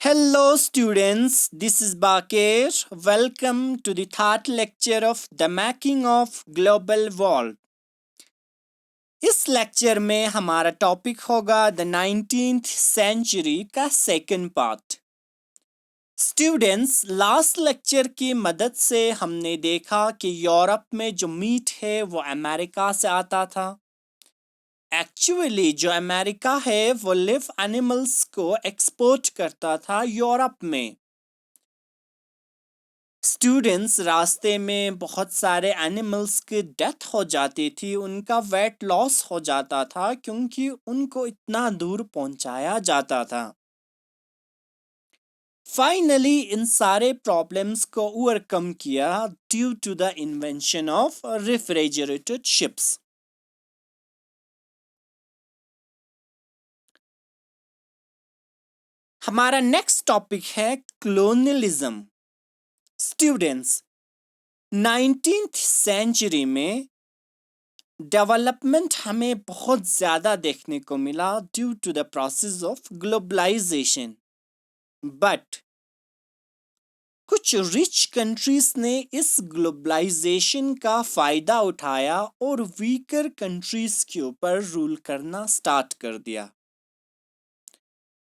Hello, students. This is Bakir. Welcome to the third lecture of The Making of Global World. इस lecture में हमारा topic होगा the 19th century का second part. Students, last lecture की मदद से हमने देखा कि यूरोप में जो मीट है वो अमेरिका से आता था। एक्चुअली जो अमेरिका है वो लिव एनिमल्स को एक्सपोर्ट करता था यूरोप में। स्टूडेंट्स, रास्ते में बहुत सारे एनिमल्स की डेथ हो जाती थी, उनका वेट लॉस हो जाता था क्योंकि उनको इतना दूर पहुंचाया जाता था। फाइनली इन सारे प्रॉब्लम्स को ओवरकम किया due to the invention of refrigerated ships. हमारा नेक्स्ट टॉपिक है कॉलोनियलिज्म। स्टूडेंट्स, 19th सेंचुरी में डेवलपमेंट हमें बहुत ज़्यादा देखने को मिला due to the process of globalization, but कुछ रिच कंट्रीज ने इस ग्लोबलाइजेशन का फ़ायदा उठाया और वीकर कंट्रीज के ऊपर रूल करना स्टार्ट कर दिया।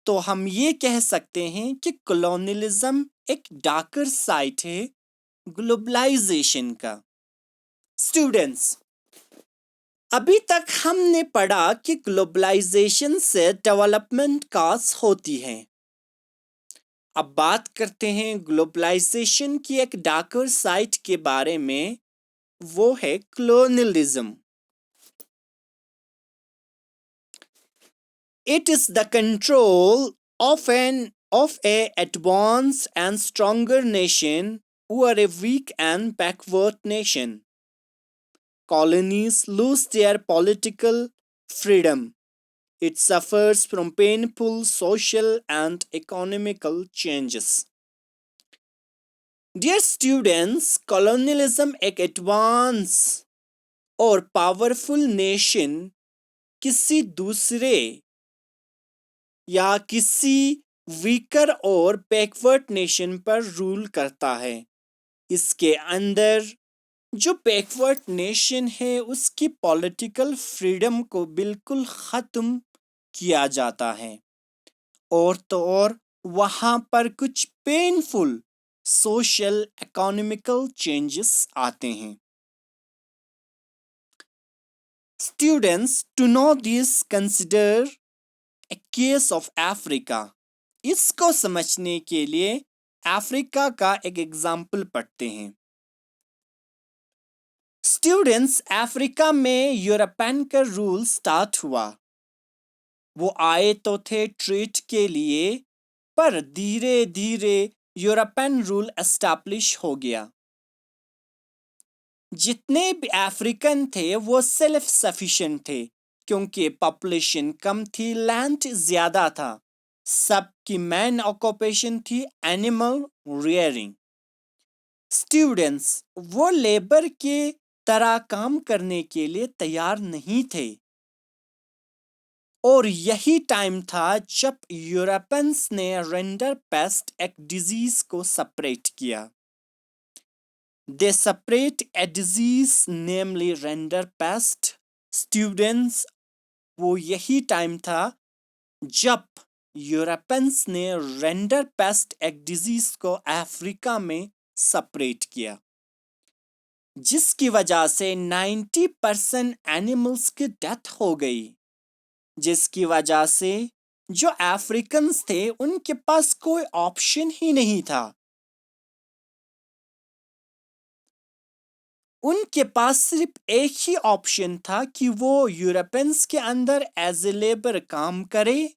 तो हम ये कह सकते हैं कि कॉलोनियलिज्म एक डार्कर साइड है ग्लोबलाइजेशन का। स्टूडेंट्स, अभी तक हमने पढ़ा कि ग्लोबलाइजेशन से डेवलपमेंट कॉज होती है। अब बात करते हैं ग्लोबलाइजेशन की एक डार्कर साइड के बारे में, वो है colonialism. It is the control of a advanced and stronger nation over a weak and backward nation. Colonies lose their political freedom. It suffers from painful social and economical changes. Dear students, colonialism एक advance और powerful nation किसी दूसरे या किसी weaker और backward nation पर rule करता है। इसके अंदर जो बैकवर्ड नेशन है उसकी पॉलिटिकल फ्रीडम को बिल्कुल ख़त्म किया जाता है, और तो और वहाँ पर कुछ पेनफुल सोशल इकोनॉमिकल चेंजेस आते हैं। Students, to know this consider a case of Africa. इसको समझने के लिए अफ्रीका का एक एग्जाम्पल पढ़ते हैं। स्टूडेंट्स, अफ्रीका में यूरोपियन का रूल स्टार्ट हुआ। वो आए तो थे ट्रेड के लिए, पर धीरे धीरे यूरोपियन रूल एस्टैब्लिश हो गया। जितने भी अफ्रीकन थे वो सेल्फ सफिशिएंट थे क्योंकि पॉपुलेशन कम थी, लैंड ज्यादा था। सबकी मेन ऑक्यूपेशन थी एनिमल रियरिंग। स्टूडेंट्स, वो लेबर के तरह काम करने के लिए तैयार नहीं थे, और यही टाइम था जब यूरोपियंस ने रेंडर पेस्ट एक डिजीज को सेपरेट किया। They separate a disease namely rinderpest. Students, वो यही टाइम था जब यूरोपियंस ने रेंडर पेस्ट एक डिजीज को अफ्रीका में सेपरेट किया, जिसकी वजह से 90% एनिमल्स की डेथ हो गई, जिसकी वजह से जो अफ्रीकन्स थे उनके पास कोई ऑप्शन ही नहीं था। उनके पास सिर्फ एक ही ऑप्शन था कि वो यूरोपियंस के अंदर एज ए लेबर काम करे,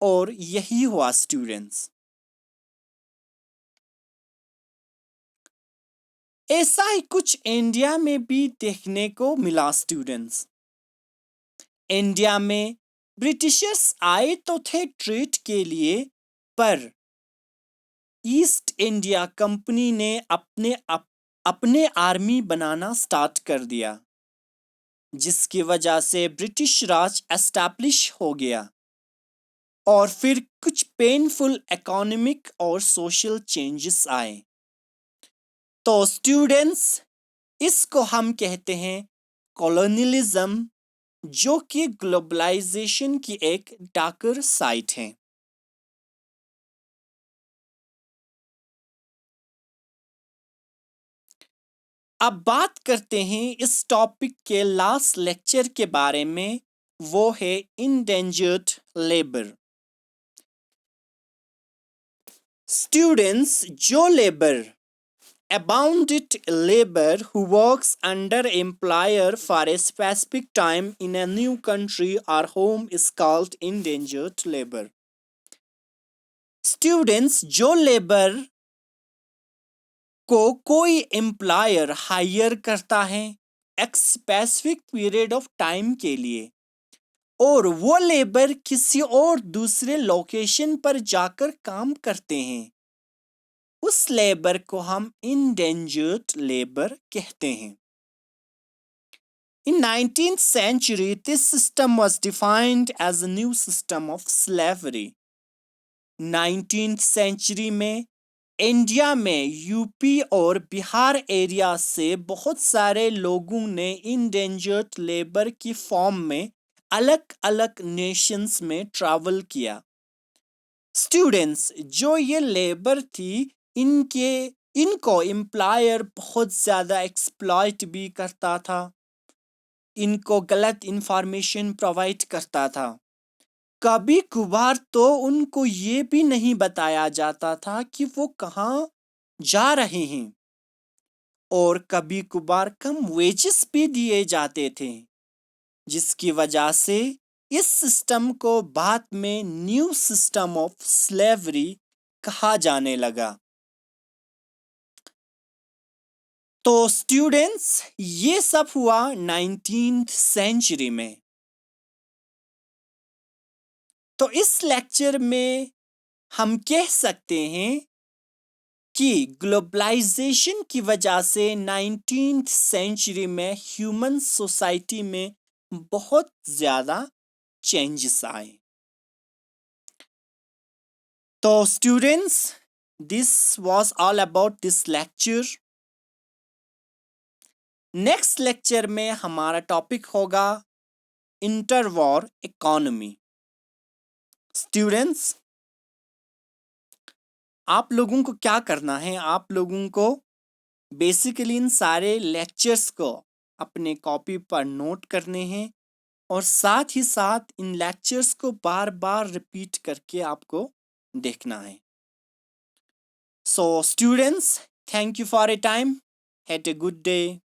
और यही हुआ स्टूडेंट्स। ऐसा ही कुछ इंडिया में भी देखने को मिला। स्टूडेंट्स, इंडिया में ब्रिटिशर्स आए तो थे ट्रेड के लिए, पर ईस्ट इंडिया कंपनी ने अपने आर्मी बनाना स्टार्ट कर दिया, जिसकी वजह से ब्रिटिश राज एस्टैब्लिश हो गया। और फिर कुछ पेनफुल इकोनॉमिक और सोशल चेंजेस आए। तो स्टूडेंट्स, इसको हम कहते हैं कॉलोनियलिज्म, जो कि ग्लोबलाइजेशन की एक डार्कर साइड है। अब बात करते हैं इस टॉपिक के लास्ट लेक्चर के बारे में, वो है इंडेंजर्ड लेबर। स्टूडेंट्स, जो labour abounded labor who works under employer for a specific time in a new country or home is called indentured labor. Students, जो लेबर को कोई एम्प्लॉयर हायर करता है एक स्पेसिफिक पीरियड ऑफ टाइम के लिए और वो लेबर किसी और दूसरे लोकेशन पर जाकर काम करते हैं, उस लेबर को हम इंडेंजर्ड लेबर कहते हैं। In 19th century, this system was defined as a new system of slavery. 19th century में इंडिया में यूपी और बिहार एरिया से बहुत सारे लोगों ने इंडेंजर्ड लेबर की फॉर्म में अलग अलग नेशंस में ट्रैवल किया। स्टूडेंट्स, जो ये लेबर थी, इनको एम्प्लॉयर बहुत ज़्यादा एक्सप्लॉइट भी करता था, इनको गलत इंफॉर्मेशन प्रोवाइड करता था। कभी कभार तो उनको ये भी नहीं बताया जाता था कि वो कहाँ जा रहे हैं और कभी कभार कम वेजेस भी दिए जाते थे, जिसकी वजह से इस सिस्टम को बाद में न्यू सिस्टम ऑफ स्लेवरी कहा जाने लगा। तो स्टूडेंट्स, ये सब हुआ 19th सेंचुरी में। तो इस लेक्चर में हम कह सकते हैं कि ग्लोबलाइजेशन की वजह से 19th सेंचुरी में ह्यूमन सोसाइटी में बहुत ज़्यादा चेंजेस आए। तो students, this was all about this lecture. Next lecture में हमारा टॉपिक होगा इंटरवॉर इकोनॉमी। स्टूडेंट्स, आप लोगों को क्या करना है, आप लोगों को बेसिकली इन सारे लेक्चर्स को अपने कॉपी पर नोट करने हैं और साथ ही साथ इन लेक्चर्स को बार बार रिपीट करके आपको देखना है। So students, thank you for a time, have a good day.